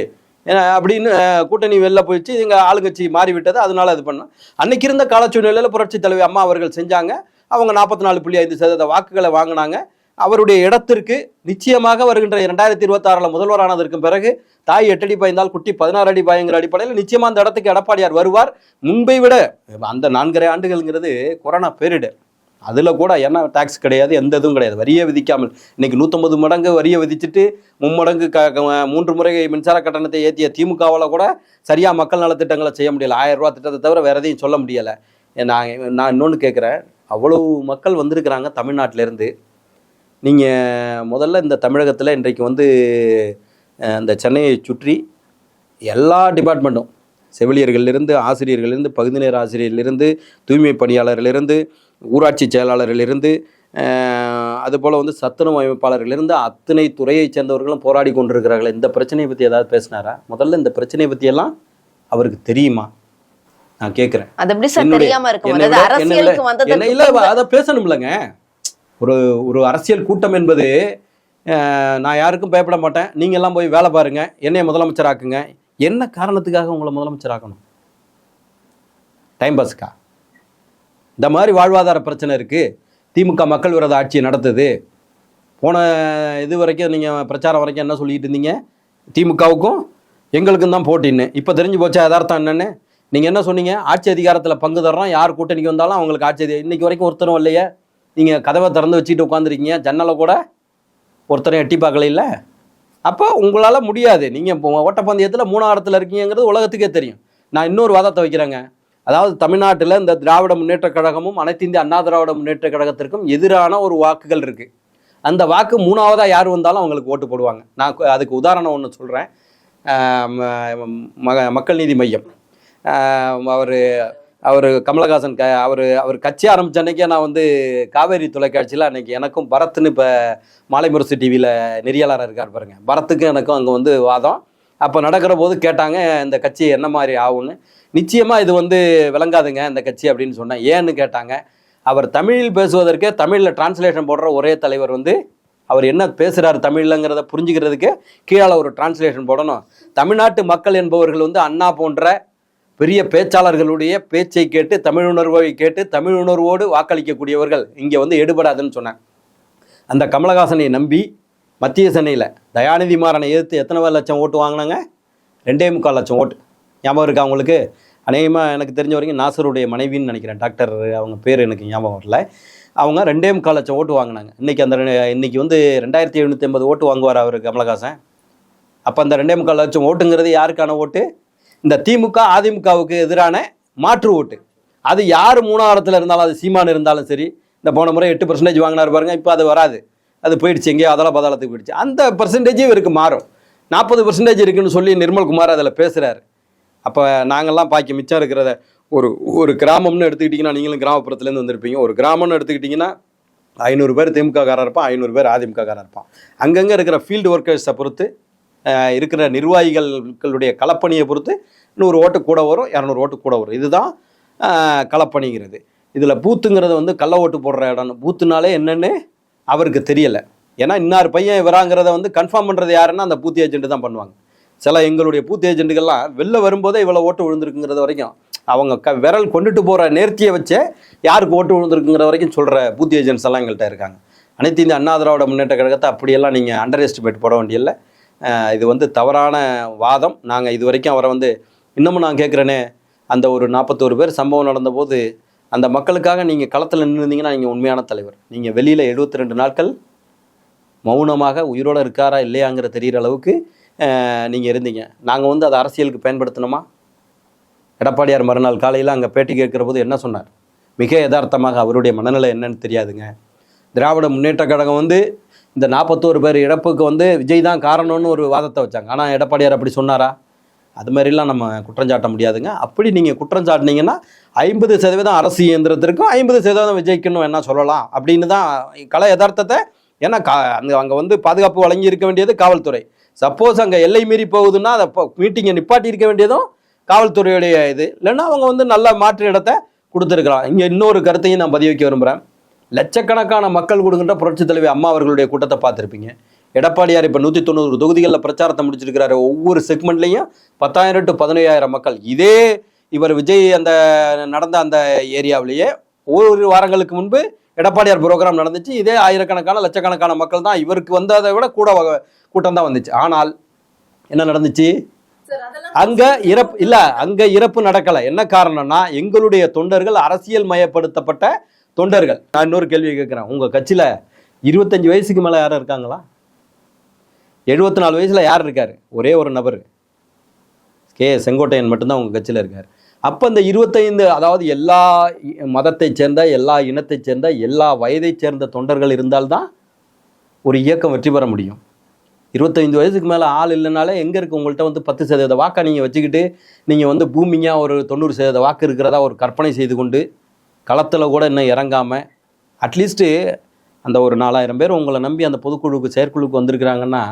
அப்படின்னு கூட்டணி வெளில போயிடுச்சு, இங்கே ஆளுங்கட்சி மாறிவிட்டது, அதனால இது பண்ணோம். அன்னைக்கு இருந்த கால சூழ்நிலையில் புரட்சி தலைவி அம்மா அவர்கள் செஞ்சாங்க. அவங்க 44.5% வாக்குகளை வாங்கினாங்க. அவருடைய இடத்திற்கு நிச்சயமாக வருகின்ற 2026 முதல்வரானதற்கு பிறகு தாய் 8 அடி பாய்ந்தால் குட்டி 16 அடி பாய்ங்கிற அடிப்படையில் நிச்சயமா அந்த இடத்துக்கு எடப்பாடியார் வருவார். முன்பை விட அந்த 4.5 ஆண்டுகள்ங்கிறது கொரோனா பேரிடர். அதில் கூட என்ன டாக்ஸ் கிடையாது, எந்த இதுவும் கிடையாது, வரியே விதிக்காமல் இன்னைக்கு 150 மடங்கு வரியை விதிச்சுட்டு 3 மடங்கு 3 முறை மின்சார கட்டணத்தை ஏற்றிய திமுகவால் கூட சரியாக மக்கள் நலத்திட்டங்களை செய்ய முடியல. 1000 ரூபா திட்டத்தை தவிர வேறு எதையும் சொல்ல முடியலை. நான் இன்னொன்று கேட்குறேன், அவ்வளவு மக்கள் வந்திருக்கிறாங்க தமிழ்நாட்டிலேருந்து. நீங்கள் முதல்ல இந்த தமிழகத்தில் இன்றைக்கு வந்து இந்த சென்னையை சுற்றி எல்லா டிபார்ட்மெண்ட்டும், செவிலியர்களிலிருந்து ஆசிரியர்களிலிருந்து, பகுதி நேர ஆசிரியர்களிலிருந்து, தூய்மை பணியாளர்களிலிருந்து, ஊராட்சி செயலாளர்களிலிருந்து, அதுபோல் வந்து சத்துணவு அமைப்பாளர்களிலிருந்து அத்தனை துறையை சேர்ந்தவர்களும் போராடி கொண்டிருக்கிறார்கள். இந்த பிரச்சனையை பற்றி ஏதாவது பேசினாரா? முதல்ல இந்த பிரச்சனையை பற்றியெல்லாம் அவருக்கு தெரியுமா? நான் கேட்குறேன். அதை பேசணும்லங்க. ஒரு அரசியல் கூட்டம் என்பது, நான் யாருக்கும் பயப்பட மாட்டேன், நீங்க எல்லாம் போய் வேலை பாருங்க, என்னைய முதலமைச்சர் ஆக்குங்க. என்ன காரணத்துக்காக உங்களை முதலமைச்சர் ஆக்கணும்? டைம் பாஸ்க்கா? இந்த மாதிரி வாழ்வாதார பிரச்சனை இருக்கு, திமுக மக்கள் விரோத ஆட்சியை நடத்துது. போன இது வரைக்கும் நீங்க பிரச்சாரம் வரைக்கும் என்ன சொல்லிட்டு இருந்தீங்க? திமுகவுக்கும் எங்களுக்கும் தான் போட்டின்னு. இப்போ தெரிஞ்சு போச்சா யதார்த்தம் என்னன்னு? நீங்க என்ன சொன்னீங்க? ஆட்சி அதிகாரத்தில் பங்கு தர்றோம், யார் கூட்டணிக்கு வந்தாலும் அவங்களுக்கு ஆட்சி. இன்னைக்கு வரைக்கும் ஒருத்தரும் இல்லையே. நீங்கள் கதவை திறந்து வச்சுக்கிட்டு உட்காந்துருக்கீங்க, ஜன்னலை கூட ஒருத்தரை எட்டி பார்க்கல. இல்லை, அப்போ உங்களால் முடியாது. நீங்கள் ஓட்டப்பந்தயத்தில் 3ஆம் இடத்துல இருக்கீங்கிறது உலகத்துக்கே தெரியும். நான் இன்னொரு வாதத்தை வைக்கிறேங்க. அதாவது தமிழ்நாட்டில் இந்த திராவிட முன்னேற்ற கழகமும் அனைத்து இந்திய அண்ணா திராவிட முன்னேற்ற கழகத்திற்கும் எதிரான ஒரு வாக்குகள் இருக்குது. அந்த வாக்கு 3ஆவதாக யார் வந்தாலும் அவங்களுக்கு ஓட்டு போடுவாங்க. நான் அதுக்கு உதாரணம் ஒன்று சொல்கிறேன். மக்கள் நீதி மையம், அவர் கமலஹாசன் அவர் கட்சி ஆரம்பித்த அன்றைக்கே நான் வந்து காவேரி தொலைக்காட்சியில் அன்றைக்கி எனக்கும் பரத்னு இப்போ மாலை முரசு டிவியில் நெறியாளராக இருக்கார் பாருங்க, பரத்துக்கும் எனக்கும் அங்கே வந்து வாதம். அப்போ நடக்கிற போது கேட்டாங்க இந்த கட்சி என்ன மாதிரி ஆகும்னு. நிச்சயமாக இது வந்து விளங்காதுங்க இந்த கட்சி அப்படின்னு சொன்னேன். ஏன்னு கேட்டாங்க, அவர் தமிழில் பேசுவதற்கே தமிழில் டிரான்ஸ்லேஷன் போடுற ஒரே தலைவர் வந்து, அவர் என்ன பேசுகிறார் தமிழ்லங்கிறத புரிஞ்சுக்கிறதுக்கு கீழே ஒரு டிரான்ஸ்லேஷன் போடணும். தமிழ்நாட்டு மக்கள் என்பவர்கள் வந்து அண்ணா போன்ற பெரிய பேச்சாளர்களுடைய பேச்சை கேட்டு, தமிழ் உணர்வை கேட்டு, தமிழ் உணர்வோடு வாக்களிக்கக்கூடியவர்கள் இங்கே வந்து எடுபடாதுன்னு சொன்னேன். அந்த கமலஹாசனை நம்பி மத்திய சென்னையில் தயாநிதி மாறனை எதிர்த்து எத்தனை லட்சம் ஓட்டு வாங்கினாங்க? 2.25 லட்சம் ஓட்டு. ஞாபகம் இருக்கா அவங்களுக்கு? அநேகமாக எனக்கு தெரிஞ்ச வரைக்கும் நாசருடைய மனைவின்னு நினைக்கிறேன், டாக்டர், அவங்க பேர் எனக்கு ஞாபகம் வரல. அவங்க 2.25 லட்சம் ஓட்டு வாங்கினாங்க. இன்னைக்கு வந்து 2750 ஓட்டு வாங்குவார் அவர் கமலஹாசன். அப்போ அந்த 2.25 லட்சம் ஓட்டுங்கிறது யாருக்கான ஓட்டு? இந்த திமுக அதிமுகவுக்கு எதிரான மாற்று ஓட்டு. அது யார் 3ஆம் இடத்துல இருந்தாலும், அது சீமான் இருந்தாலும் சரி. இந்த போன முறை 8% வாங்கினார் பாருங்க, இப்போ அது வராது, அது போயிடுச்சு, எங்கேயோ அதெல்லாம் பதாளத்துக்கு போயிடுச்சு. அந்த பர்சன்டேஜும் இவருக்கு மாறும். 40% இருக்குன்னு சொல்லி நிர்மல்குமார் அதில் பேசுகிறாரு. அப்போ நாங்கள்லாம் பாக்கி மிச்சம் இருக்கிறத ஒரு கிராமம்னு எடுத்துக்கிட்டிங்கன்னா, நீங்களும் கிராமப்புறத்துலேருந்து வந்திருப்பீங்க. ஒரு கிராமம்னு எடுத்துக்கிட்டிங்கன்னா 500 பேர் திமுககாரர் இருப்பான், 500 பேர் அதிமுககாரர் இருப்பான். அங்கங்கே இருக்கிற ஃபீல்டு ஒர்க்கர்ஸை பொறுத்து, இருக்கிற நிர்வாகிகளுடைய களப்பணியை பொறுத்து 100 ஓட்டு கூட வரும், 200 ஓட்டு கூட வரும். இதுதான் களப்பணிங்கிறது. இதில் பூத்துங்கிறது வந்து கள்ள ஓட்டு போடுற இடம். பூத்துனாலே என்னென்னு அவருக்கு தெரியலை. ஏன்னா இன்னார் பையன் இவராங்கிறத வந்து கன்ஃபார்ம் பண்ணுறது யாருன்னா அந்த பூத் ஏஜென்ட் தான் பண்ணுவாங்க. சில எங்களுடைய பூத் ஏஜென்ட்டுகள்லாம் வெளில வரும்போதே இவ்வளோ ஓட்டு விழுந்திருக்குங்கிறது வரைக்கும் அவங்க விரல் கொண்டுட்டு போகிற நேர்த்தியை வச்சே யாருக்கு ஓட்டு விழுந்திருக்குங்கிற வரைக்கும் சொல்கிற பூத் ஏஜென்ட்ஸ் எல்லாம் எங்கள்கிட்ட இருக்காங்க. அனைத்து இந்த அண்ணா திராவிட முன்னேற்ற கழகத்தை அப்படியெல்லாம் நீங்கள் அண்டர் எஸ்டிமேட் போட வேண்டியதில்லை. இது வந்து தவறான வாதம். நாங்கள் இது வரைக்கும் அவரை வந்து இன்னமும் நான் கேட்குறேனே, அந்த ஒரு 41 பேர் சம்பவம் நடந்தபோது அந்த மக்களுக்காக நீங்கள் களத்தில் நின்றுருந்தீங்கன்னா நீங்கள் உண்மையான தலைவர். நீங்கள் வெளியில் 72 நாட்கள் மௌனமாக உயிரோடு இருக்காரா இல்லையாங்கிற தெரிகிற அளவுக்கு நீங்கள் இருந்தீங்க. நாங்கள் வந்து அதை அரசியலுக்கு பயன்படுத்தணுமா? எடப்பாடியார் மறுநாள் காலையில் அங்கே பேட்டி கேட்குற போது என்ன சொன்னார்? மிக யதார்த்தமாக அவருடைய மனநிலை என்னன்னு தெரியாதுங்க. திராவிட முன்னேற்ற கழகம் வந்து இந்த 41 பேர் இழப்புக்கு வந்து விஜய் தான் காரணம்னு ஒரு வாதத்தை வச்சாங்க. ஆனால் எடப்பாடியார் அப்படி சொன்னாரா? அது மாதிரிலாம் நம்ம குற்றஞ்சாட்ட முடியாதுங்க. அப்படி நீங்கள் குற்றஞ்சாட்டினீங்கன்னா 50% அரசு இயந்திரத்திற்கும் 50% விஜய்க்குன்னு என்ன சொல்லலாம் அப்படின்னு தான் கலை யதார்த்தத்தை. ஏன்னா அங்கே வந்து பாதுகாப்பு வழங்கி இருக்க வேண்டியது காவல்துறை. சப்போஸ் அங்கே எல்லை மீறி போகுதுன்னா அதை மீட்டிங்கை நிப்பாட்டி இருக்க வேண்டியதும் காவல்துறையுடைய இது. இல்லைன்னா அவங்க வந்து நல்ல மாற்று இடத்தை கொடுத்துருக்கலாம். இங்கே இன்னொரு கருத்தையும் நான் பதிவு வைக்க விரும்புகிறேன். லட்சக்கணக்கான மக்கள் கொடுக்கின்ற புரட்சி தலைவி அம்மா அவர்களுடைய கூட்டத்தை பார்த்துருப்பீங்க. எடப்பாடியார் இப்போ 190 தொகுதிகளில் பிரச்சாரத்தை முடிச்சிருக்கிறாரு. ஒவ்வொரு செக்மெண்ட்லையும் 10,000 to 15,000 மக்கள். இதே இவர் விஜய் அந்த நடந்த அந்த ஏரியாவிலேயே ஒரு வாரங்களுக்கு முன்பு எடப்பாடியார் ப்ரோக்ராம் நடந்துச்சு. இதே ஆயிரக்கணக்கான லட்சக்கணக்கான மக்கள் தான். இவருக்கு வந்ததை விட கூட கூட்டம் தான் வந்துச்சு. ஆனால் என்ன நடந்துச்சு? அங்க இறப்பு நடக்கல. என்ன காரணம்னா எங்களுடைய தொண்டர்கள் அரசியல் மயப்படுத்தப்பட்ட தொண்டர்கள். நான் இன்னொரு கேள்வி கேட்கிறேன், உங்க கட்சியில 25 வயசுக்கு மேல யாரும் இருக்காங்களா? 74 வயசுல யார் இருக்காரு? ஒரே ஒரு நபர், கே செங்கோட்டையன் மட்டும்தான் உங்க கட்சியில இருக்காரு. அப்ப இந்த 25, அதாவது எல்லா மதத்தை சேர்ந்த, எல்லா இனத்தை சேர்ந்த, எல்லா வயதை சேர்ந்த தொண்டர்கள் இருந்தால்தான் ஒரு இயக்கம் வெற்றி பெற முடியும். 25 வயசுக்கு மேலே ஆள் இல்லைனாலே எங்கே இருக்குது? உங்கள்கிட்ட வந்து 10% வாக்கை நீங்கள் வச்சுக்கிட்டு நீங்கள் வந்து பூமியாக ஒரு 90% வாக்கு இருக்கிறதா ஒரு கற்பனை செய்து கொண்டு களத்தில் கூட இன்னும் இறங்காமல், அட்லீஸ்ட்டு அந்த ஒரு 4000 பேர் உங்களை நம்பி அந்த பொதுக்குழுவுக்கு செயற்குழுக்கு வந்திருக்கிறாங்கன்னா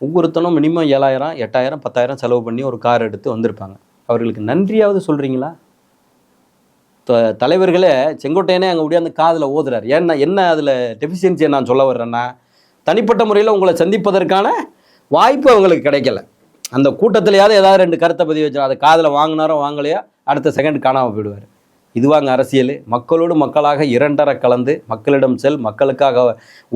ஒவ்வொருத்தனும் மினிமம் 7,000, 8,000, 10,000 செலவு பண்ணி ஒரு கார் எடுத்து வந்திருப்பாங்க. அவர்களுக்கு நன்றியாவது சொல்கிறீங்களா? தலைவர்களே செங்கோட்டையனே அங்கே முடியாது காதில் ஓதுறாரு. ஏன்னா என்ன அதில் டெஃபிஷியன்சியை நான் சொல்ல வர்றேன்னா, தனிப்பட்ட முறையில் உங்களை சந்திப்பதற்கான வாய்ப்பு அவங்களுக்கு கிடைக்கல. அந்த கூட்டத்திலேயாவது ஏதாவது 2 கருத்தை பதிவு வச்சா அதை காதில் வாங்கினாரோ வாங்கலையோ அடுத்த செகண்ட் காணாமல் போயிடுவார். இதுவாங்க அரசியல். மக்களோடு மக்களாக இரண்டரை கலந்து மக்களிடம் செல், மக்களுக்காக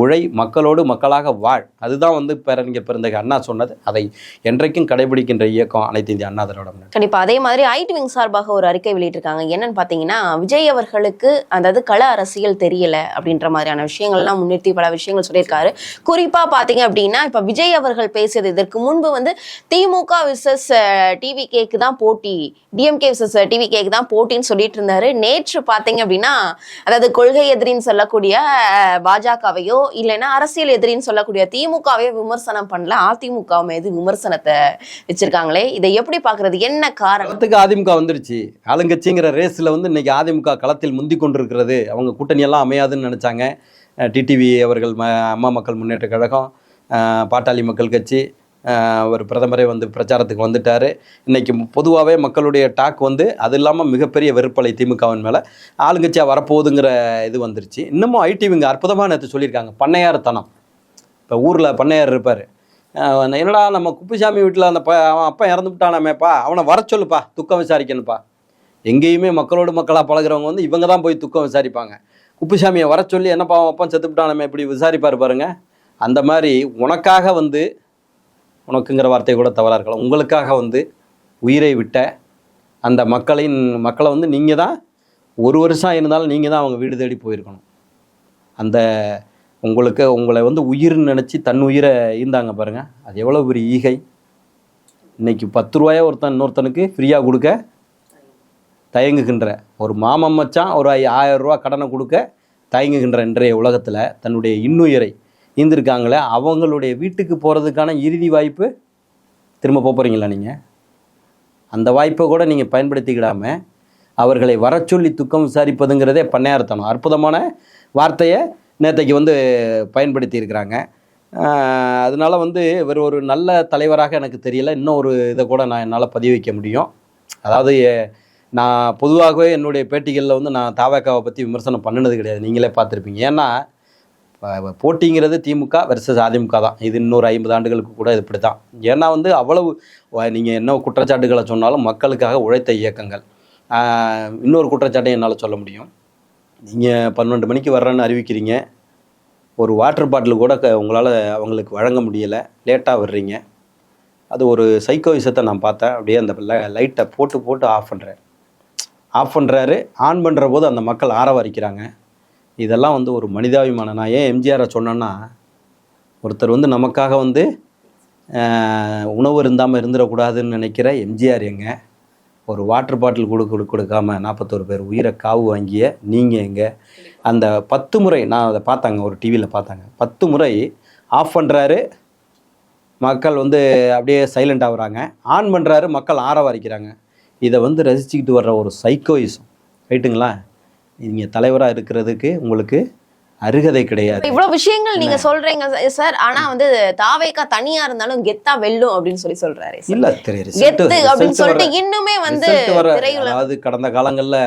உழை, மக்களோடு மக்களாக வாழ். அதுதான் வந்து பேரறிஞர் பெருந்தகை அண்ணா சொன்னது. அதை என்றைக்கும் கடைபிடிக்கின்ற இயக்கம் அனைத்து இந்திய அண்ணா திராவிட முன்னேற்ற. கண்டிப்பா. அதே மாதிரி ஐடி விங் சார்பாக ஒரு அறிக்கை வெளியிட்டிருக்காங்க. என்னன்னு பாத்தீங்கன்னா, விஜய் அவர்களுக்கு அதாவது கள அரசியல் தெரியல அப்படின்ற மாதிரியான விஷயங்கள்லாம் முன்னிறுத்தி பல விஷயங்கள் சொல்லியிருக்காரு. குறிப்பா பாத்தீங்க அப்படின்னா, இப்ப விஜய் அவர்கள் பேசியது இதற்கு முன்பு வந்து திமுக விசஸ் டிவிகேக்கு தான் போட்டி, டிஎம்கே விசஸ் டிவிகேக்கு தான் போட்டின்னு சொல்லிட்டு இருந்தாரு. நேற்று பாத்தீங்க அப்படின்னா, அதாவது கொள்கை எதிரின்னு சொல்லக்கூடிய பாஜகவையோ இல்லைன்னா அரசியல் எதிரின்னு சொல்லக்கூடிய திமுகவையோ விமர்சனம் பண்ணல, அதிமுக மீது விமர்சனத்தை வச்சிருக்காங்களே. இதை எப்படி பாக்குறது? என்ன காரணத்துக்கு அதிமுக வந்துருச்சு? ஆளுங்கட்சிங்கிற ரேஸ்ல வந்து இன்னைக்கு அதிமுக களத்தில் முந்தி கொண்டிருக்கிறது. அவங்க கூட்டணி எல்லாம் அமையாதுன்னு நினைச்சாங்க. டிடிவி அவர்கள், அம்மா மக்கள் முன்னேற்ற கழகம், பாட்டாளி மக்கள் கட்சி, ஒரு பிரதமரே வந்து பிரச்சாரத்துக்கு வந்துட்டார். இன்றைக்கி பொதுவாகவே மக்களுடைய டாக் வந்து அது இல்லாமல் மிகப்பெரிய வெறுப்பலை திமுகவின் மேலே ஆளுங்கட்சியாக வரப்போகுதுங்கிற இது வந்துருச்சு. இன்னமும் ஐடி விங்க அற்புதமாக நேற்று சொல்லியிருக்காங்க, பண்ணையார் தனம். இப்போ ஊரில் பண்ணையார் இருப்பார், என்னடா நம்ம குப்புசாமி வீட்டில் அந்த அவன் அப்பா இறந்து விட்டானாமேப்பா, அவனை வர சொல்லுப்பா, துக்கம் விசாரிக்கணுப்பா. எங்கேயுமே மக்களோடு மக்களாக பழகிறவங்க வந்து இவங்க தான் போய் துக்கம் விசாரிப்பாங்க. குப்புசாமியை வர சொல்லி என்னப்பா அவன் அப்பா செத்து விட்டானாமே இப்படி விசாரிப்பார் பாருங்க. அந்த மாதிரி உனக்காக வந்து, உனக்குங்கிற வார்த்தை கூட தவறாக இருக்கலாம், உங்களுக்காக வந்து உயிரை விட்ட அந்த மக்களை வந்து நீங்கள் தான் 1 வருஷம் இருந்தாலும் நீங்கள் தான் அவங்க வீடு தேடி போயிருக்கணும். அந்த உங்களை வந்து உயிர்னு நினச்சி தன் உயிரை ஈந்தாங்க பாருங்கள், அது எவ்வளோ பெரிய ஈகை. இன்றைக்கி 10 ரூபாயை ஒருத்தன் இன்னொருத்தனுக்கு ஃப்ரீயாக கொடுக்க தயங்குகின்ற ஒரு மாமன் மச்சான் ஒரு 1000 ரூபா கடனை கொடுக்க தயங்குகின்ற இன்றைய உலகத்தில் தன்னுடைய இன்னுயிரை ஈந்திருக்காங்களே, அவங்களுடைய வீட்டுக்கு போகிறதுக்கான இறுதி வாய்ப்பு திரும்ப போகிறீங்களா நீங்கள்? அந்த வாய்ப்பை கூட நீங்கள் பயன்படுத்திக்கிடாமல் அவர்களை வர சொல்லி துக்கம் விசாரிப்பதுங்கிறதே பண்ணையார்த்தனம். அற்புதமான வார்த்தையை நேற்றைக்கு வந்து பயன்படுத்தி இருக்கிறாங்க. அதனால் வந்து இவர் ஒரு நல்ல தலைவராக எனக்கு தெரியல. இன்னும் ஒரு இதை கூட நான் என்னால் பதிவு வைக்க முடியும். அதாவது நான் பொதுவாகவே என்னுடைய பேட்டிகளில் வந்து நான் தாவேக்காவை பற்றி விமர்சனம் பண்ணினது கிடையாது, நீங்களே பார்த்துருப்பீங்க. ஏன்னா போட்டிங்கிறது திமுக வெர்சஸ் அதிமுக தான். இது இன்னொரு 50 ஆண்டுகளுக்கு கூட இது இப்படி தான். ஏன்னா வந்து அவ்வளவு நீங்கள் என்ன குற்றச்சாட்டுகளை சொன்னாலும் மக்களுக்காக உழைத்த இயக்கங்கள். இன்னொரு குற்றச்சாட்டை என்னால் சொல்ல முடியும். நீங்கள் 12 மணிக்கு வர்றேன்னு அறிவிக்கிறீங்க, ஒரு வாட்டர் பாட்டில் கூட உங்களால் அவங்களுக்கு வழங்க முடியலை, லேட்டாக வர்றீங்க. அது ஒரு சைக்கோவிசத்தை நான் பார்த்தேன். அப்படியே அந்த லைட்டை போட்டு ஆஃப் பண்ணுறாரு, ஆன் பண்ணுற போது அந்த மக்கள் ஆரவாரிக்கிறாங்க. இதெல்லாம் வந்து ஒரு மனிதாபிமானம். நான் ஏன் எம்ஜிஆரை சொன்னேன்னா, ஒருத்தர் வந்து நமக்காக வந்து உணவு இருந்தாமல் இருந்துடக்கூடாதுன்னு நினைக்கிற எம்ஜிஆர் எங்க, ஒரு வாட்டர் பாட்டில் கொடுக்காம 41 பேர் உயிரை காவு வாங்கிய நீங்கள் எங்க? அந்த 10 முறை நான் அதை பார்த்தாங்க, ஒரு டிவியில் பார்த்தாங்க, 10 முறை ஆஃப் பண்ணுறாரு, மக்கள் வந்து அப்படியே சைலண்ட் ஆகுறாங்க, ஆன் பண்ணுறாரு, மக்கள் ஆரவாரிக்கிறாங்க. இதை வந்து ரசிச்சுக்கிட்டு வர்ற ஒரு சைக்கோயிசம், ரைட்டுங்களா? நீங்கள் தலைவராக இருக்கிறதுக்கு உங்களுக்கு அருகதை கிடையாது. இவ்வளவு விஷயங்கள் நீங்க சொல்றீங்க சார், ஆனா வந்து தாவேக்கா தனியா இருந்தாலும் கெத்தா வெல்லும் அப்படின்னு சொல்றாரு. இல்ல தெரியுது, கெத்து அப்படின்னு சொல்லிட்டு இன்னுமே வந்து அதாவது கடந்த காலங்கள்ல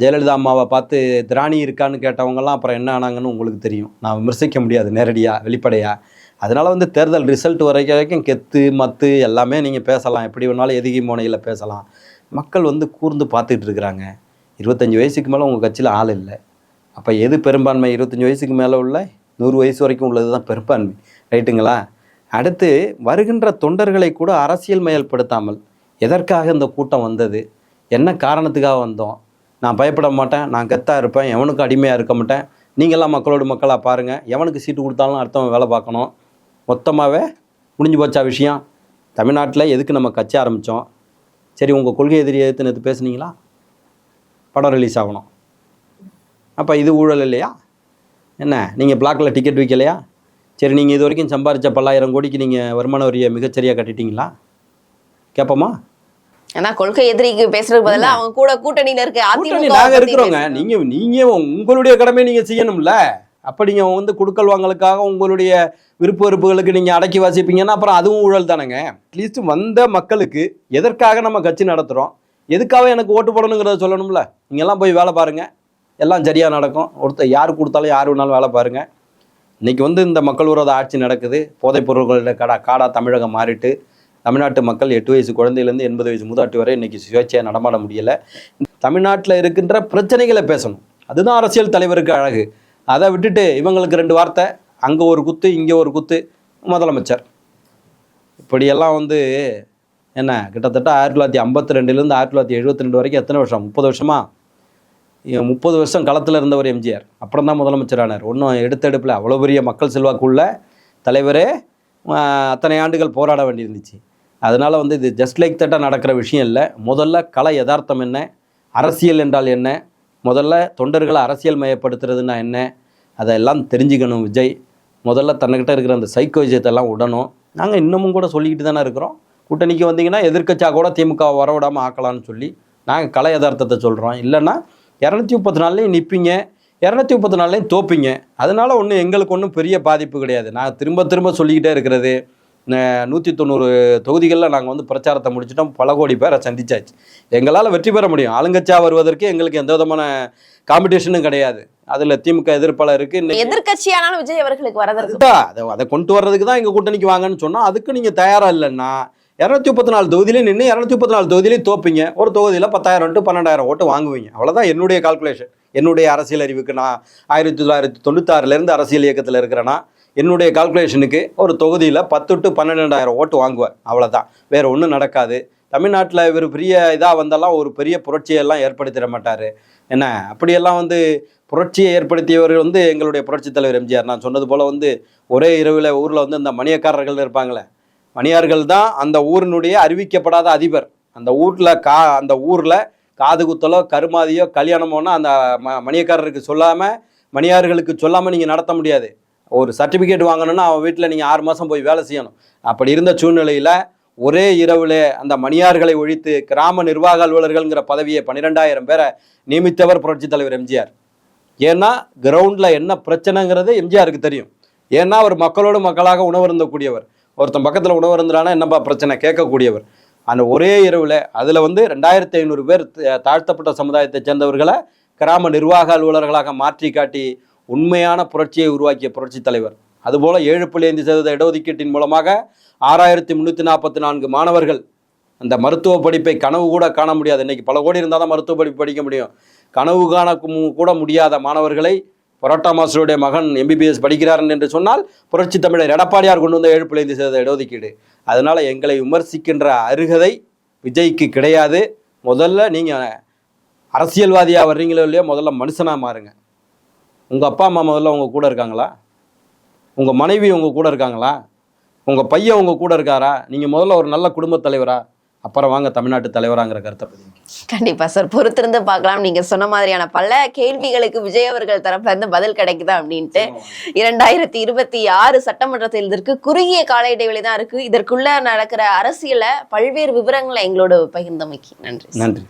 ஜெயலலிதா அம்மாவை பார்த்து திராணி இருக்கான்னு கேட்டவங்கலாம் அப்புறம் என்ன ஆனாங்கன்னு உங்களுக்கு தெரியும். நான் விமர்சிக்க முடியாது நேரடியாக வெளிப்படையாக. அதனால் வந்து தேர்தல் ரிசல்ட் வரைக்கும் கெத்து மத்து எல்லாமே நீங்கள் பேசலாம், எப்படி வேணாலும் எதுகி மோனையில் பேசலாம். மக்கள் வந்து கூர்ந்து பார்த்துட்டு இருக்கிறாங்க. 25 வயசுக்கு மேலே உங்கள் கட்சியில் ஆள் இல்லை. அப்போ எது பெரும்பான்மை? 25 வயசுக்கு மேலே உள்ள 100 வயசு வரைக்கும் உள்ளது தான் பெரும்பான்மை, ரைட்டுங்களா? அடுத்து வருகின்ற தொண்டர்களை கூட அரசியல் மயல்படுத்தாமல் எதற்காக இந்த கூட்டம் வந்தது, என்ன காரணத்துக்காக வந்தோம், நான் பயப்பட மாட்டேன், நான் கெத்தாக இருப்பேன், எவனுக்கும் அடிமையாக இருக்க மாட்டேன், நீங்கள்லாம் மக்களோட மக்களாக பாருங்கள், எவனுக்கு சீட்டு கொடுத்தாலும் அடுத்தவன் வேலை பார்க்கணும், மொத்தமாகவே முடிஞ்சு போச்சா விஷயம்? தமிழ்நாட்டில் எதுக்கு நம்ம கட்சி ஆரம்பித்தோம்? சரி, உங்கள் கொள்கை எதிரி எதிர்த்து நேற்று பேசுனீங்களா? படம் ரிலீஸ் ஆகணும். அப்போ இது ஊழல் இல்லையா? என்ன நீங்கள் பிளாக்கில் டிக்கெட் விற்கலையா? சரி, நீங்கள் இது வரைக்கும் சம்பாரித்த 10,000 கோடிக்கு நீங்கள் வருமான வரியை மிகச்சரியாக கட்டிட்டீங்களா? கேட்போமா? ஏன்னா கொள்கை எதிரிக்கு பேசுறதுக்கு பதிலா அவங்க கூட கூட்டணியில இருக்க நாங்கள் இருக்கிறோங்க. நீங்கள் உங்களுடைய கடமை நீங்கள் செய்யணும்ல. அப்போ நீங்கள் வந்து குடுக்கல் வாங்கலுக்காக உங்களுடைய விருப்ப வெறுப்புகளுக்கு நீங்கள் அடக்கி வாசிப்பீங்கன்னா அப்புறம் அதுவும் ஊழல் தானேங்க. அட்லீஸ்ட் வந்த மக்களுக்கு எதற்காக நம்ம கட்சி நடத்துகிறோம், எதுக்காக எனக்கு ஓட்டு போடணுங்கிறத சொல்லணும்ல. நீங்கள்லாம் போய் வேலை பாருங்கள், எல்லாம் சரியாக நடக்கும். ஒருத்தர் யார் கொடுத்தாலும் யார் வேணாலும் வேலை பாருங்கள். இன்றைக்கி வந்து இந்த மக்கள் விரோத ஆட்சி நடக்குது. போதைப் பொருட்களோட காடாக தமிழகம் மாறிட்டு தமிழ்நாட்டு மக்கள் 8 வயசு குழந்தையிலேருந்து 80 வயசு மூதாட்டி வரை இன்றைக்கி சுயேட்சையாக நடமாட முடியலை. தமிழ்நாட்டில் இருக்கின்ற பிரச்சனைகளை பேசணும், அதுதான் அரசியல் தலைவருக்கு அழகு. அதை விட்டுட்டு இவங்களுக்கு 2 வார்த்தை, அங்கே ஒரு குத்து இங்கே ஒரு குத்து, முதலமைச்சர் இப்படியெல்லாம் வந்து என்ன கிட்டத்தட்ட 1952லேருந்து 1972 வரைக்கும் எத்தனை வருஷம்? 30 வருஷமா? 30 வருஷம் களத்தில் இருந்தவர் எம்ஜிஆர். அப்புறம் தான் முதலமைச்சரானார். ஒன்றும் எடுத்தெடுப்பில் அவ்வளோ பெரிய மக்கள் செல்வாக்குள்ள தலைவரே அத்தனை ஆண்டுகள் போராட வேண்டியிருந்துச்சு. அதனால் வந்து இது ஜஸ்ட் லைக் தட்டாக நடக்கிற விஷயம் இல்லை. முதல்ல கலை யதார்த்தம் என்ன, அரசியல் என்றால் என்ன, முதல்ல தொண்டர்களை அரசியல் மயப்படுத்துறதுன்னா என்ன, அதெல்லாம் தெரிஞ்சுக்கணும் விஜய். முதல்ல தன்னிக்கிட்ட இருக்கிற அந்த சைக்கோ விஜயத்தெல்லாம் விடணும். நாங்கள் இன்னமும் கூட சொல்லிக்கிட்டு தானே இருக்கிறோம். கூட்டணிக்கு வந்தீங்கன்னா எதிர்க்கட்சியாக கூட திமுக வரவிடாமல் ஆக்கலாம்னு சொல்லி நாங்கள் கலை யதார்த்தத்தை சொல்கிறோம். இல்லைன்னா 234லையும் நிற்பீங்க, 234லையும் தோப்பீங்க. அதனால் ஒன்றும் எங்களுக்கு ஒன்றும் பெரிய பாதிப்பு கிடையாது. நான் திரும்ப சொல்லிக்கிட்டே இருக்கிறது, 190 தொகுதிகளில் நாங்கள் வந்து பிரச்சாரத்தை முடிச்சிட்டோம், பல கோடி பேரை சந்திச்சாச்சு. எங்களால் வெற்றி பெற முடியும். ஆளுங்கட்சியாக வருவதற்கு எங்களுக்கு எந்த விதமான காம்படிஷனும் கிடையாது. அதில் திமுக எதிர்ப்பாளர் இருக்குது. எதிர்கட்சியானாலும் விஜய் அவர்களுக்கு வரதற்கு அதை கொண்டு வர்றதுக்கு தான் எங்கள் கூட்டணிக்கு வாங்கன்னு சொன்னால் அதுக்கு நீங்கள் தயாராக இல்லைன்னா 234 தொகுதியிலையும் நின்று 234 தொகுதியிலையும் தோப்பீங்க. ஒரு தொகுதியில் 10,000 to 12,000 ஓட்டு வாங்குவீங்க. அவ்வளோதான் என்னுடைய கால்குலேஷன். என்னுடைய அரசியல் அறிவுக்கு, நான் 1996லேருந்து அரசியல் இயக்கத்தில் இருக்கிறேன்னா என்னுடைய கால்குலேஷனுக்கு ஒரு தொகுதியில் 10 to 12,000 ஓட்டு வாங்குவார். அவ்வளோதான், வேறு ஒன்றும் நடக்காது. தமிழ்நாட்டில் இவர் பெரிய இதாக வந்தெல்லாம் ஒரு பெரிய புரட்சியெல்லாம் ஏற்படுத்திட மாட்டார். என்ன அப்படியெல்லாம் வந்து புரட்சியை ஏற்படுத்தியவர் வந்து எங்களுடைய புரட்சித் தலைவர் எம்ஜிஆர். நான் சொன்னது போல் வந்து ஒரே இரவில் ஊரில் வந்து இந்த மணியக்காரர்கள் இருப்பாங்களே, மணியார்கள் தான் அந்த ஊரினுடைய அறிவிக்கப்படாத அதிபர். அந்த ஊரில் காது குத்தலோ கருமாதியோ கல்யாணமோனா அந்த மணியக்காரருக்கு சொல்லாமல், மணியார்களுக்கு சொல்லாமல் நீங்கள் நடத்த முடியாது. ஒரு சர்டிஃபிகேட் வாங்கணுன்னா அவன் வீட்டில் நீங்கள் 6 மாதம் போய் வேலை செய்யணும். அப்படி இருந்த சூழ்நிலையில் ஒரே இரவில் அந்த மணியார்களை ஒழித்து கிராம நிர்வாக அலுவலர்கள்ங்கிற பதவியை 12,000 பேரை நியமித்தவர் புரட்சித் தலைவர் எம்ஜிஆர். ஏன்னா கிரவுண்டில் என்ன பிரச்சனைங்கிறது எம்ஜிஆருக்கு தெரியும். ஏன்னா அவர் மக்களோடு மக்களாக உணவருந்தக்கூடியவர். ஒருத்தன் பக்கத்தில் உணவருந்துறானா என்னப்பா பிரச்சனை கேட்கக்கூடியவர். அந்த ஒரே இரவில் அதில் வந்து 2,500 பேர் தாழ்த்தப்பட்ட சமுதாயத்தை சேர்ந்தவர்களை கிராம நிர்வாக அலுவலர்களாக மாற்றி காட்டி உண்மையான புரட்சியை உருவாக்கிய புரட்சி தலைவர். அதுபோல் 7.5% இடஒதுக்கீட்டின் மூலமாக 6,344 மாணவர்கள் அந்த மருத்துவ படிப்பை கனவு கூட காண முடியாது. இன்றைக்கி பல கோடி இருந்தால் தான் மருத்துவ படிப்பு படிக்க முடியும். கனவு காண கூட முடியாத மாணவர்களை பரோட்டா மாஸ்டருடைய மகன் MBBS படிக்கிறார் என்று சொன்னால் புரட்சி தமிழர் எடப்பாடியார் கொண்டு வந்த 7.5% இடஒதுக்கீடு. அதனால் எங்களை விமர்சிக்கின்ற அருகதை விஜய்க்கு கிடையாது. முதல்ல நீங்கள் அரசியல்வாதியாக வர்றீங்களோ இல்லையோ, முதல்ல மனுஷனாக மாறுங்க. உங்கள் அப்பா அம்மா முதல்ல உங்கள் கூட இருக்காங்களா? உங்கள் மனைவி உங்கள் கூட இருக்காங்களா? உங்கள் பையன் உங்கள் கூட இருக்காரா? நீங்கள் முதல்ல ஒரு நல்ல குடும்பத் தலைவரா? அப்புறம் வாங்க தமிழ்நாட்டு தலைவராங்கிற கருத்தை பதிவு. கண்டிப்பா சார், பொறுத்திருந்து பார்க்கலாம். நீங்க சொன்ன மாதிரியான பல கேள்விகளுக்கு விஜய் அவர்கள் தரப்புல இருந்து பதில் கிடைக்குதா அப்படின்ட்டு. 2026 சட்டமன்ற தேர்தலுக்கு குறுகிய கால இடைவெளி தான் இருக்கு. இதற்குள்ள நடக்கிற அரசியல பல்வேறு விவரங்களை எங்களோட பகிர்ந்தமைக்கு நன்றி. நன்றி.